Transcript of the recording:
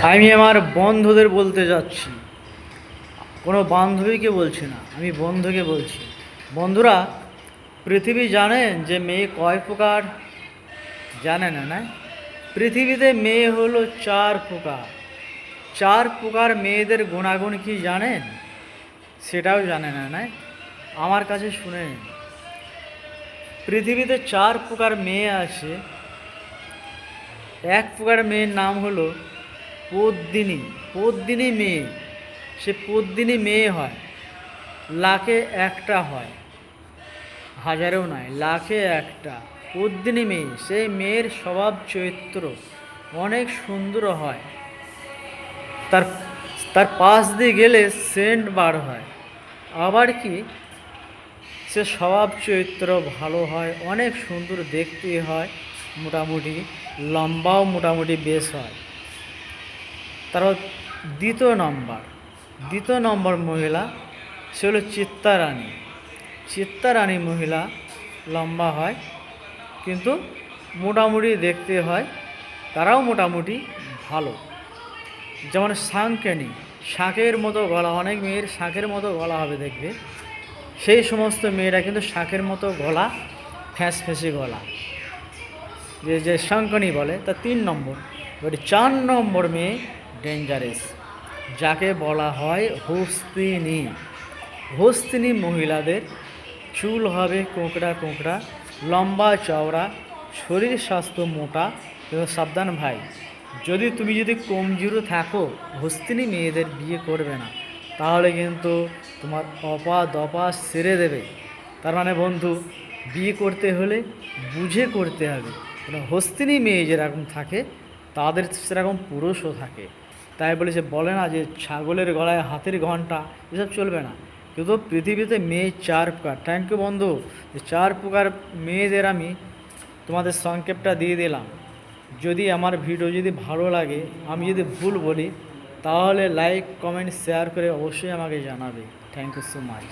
আমি আমার বন্ধুদের বলতে যাচ্ছি, কোনো বান্ধবীকে বলছি না, আমি বন্ধুকে বলছি। বন্ধুরা, পৃথিবী জানেন যে মেয়ে কয় প্রকার? জানে না, না? পৃথিবীতে মেয়ে হলো 4 প্রকার। 4 প্রকার মেয়েদের গুণাগুণ কি জানেন? সেটাও জানে না, না? আমার কাছে শুনে নিন। পৃথিবীতে 4 প্রকার মেয়ে আছে। এক প্রকার মেয়ের নাম হলো পদ্মিনী। পদ্মিনী মেয়ে, সে পদ্মিনী মেয়ে হয়, লাখে একটা হয়, হাজারেও নয়, লাখে একটা। পদ্মিনী মেয়ে, সেই মেয়ের স্বভাব চরিত্র অনেক সুন্দর হয়। তার তার পাশ দিয়ে গেলে সেন্ট বার হয়। আবার কি, সে স্বভাব চরিত্র ভালো হয়, অনেক সুন্দর দেখতে হয়, মোটামুটি লম্বাও মোটামুটি বেশ হয়। তারপর দ্বিতীয় নম্বর মহিলা, সে হলো চিত্তারানী। চিত্তারানী মহিলা লম্বা হয়, কিন্তু মোটামুটি দেখতে হয়, তারাও মোটামুটি ভালো। যেমন শাঁখেনি, শাঁখের মতো গলা, অনেক মেয়ের শাঁখের মতো গলা হবে দেখবে, সেই সমস্ত মেয়েরা কিন্তু শাঁখের মতো গলা, ফ্যাঁসফেঁসে গলা, যে যে শাঁখনি বলে, তা 3 নম্বর। এবারে 4 নম্বর মেয়ে ডেঞ্জারাস, যাকে বলা হয় হস্তিনী। হস্তিনী মহিলাদের চুল হবে কোঁকড়া কোঁকড়া, লম্বা চওড়া, শরীর স্বাস্থ্য মোটা। কিন্তু সাবধান ভাই, যদি কমজোরি থাকো, হস্তিনী মেয়েদের বিয়ে করবে না, তাহলে কিন্তু তোমার অপা দপা সেরে দেবে। তার মানে বন্ধু, বিয়ে করতে হলে বুঝে করতে হবে। কারণ হস্তিনী মেয়ে যেরকম থাকে, তাদের সেরকম পুরুষও থাকে। তাই বলে যে বলে না যে ছাগলের গলায় হাতের ঘণ্টা, এসব চলবে না। কিন্তু পৃথিবীতে মেয়ে 4 প্রকার। থ্যাংক ইউ বন্ধু, যে 4 প্রকার মেয়েদের আমি তোমাদের সংক্ষেপটা দিয়ে দিলাম। যদি আমার ভিডিও যদি ভালো লাগে, আমি যদি ভুল বলি, তাহলে লাইক কমেন্ট শেয়ার করে অবশ্যই আমাকে জানাবে। Thank you so much.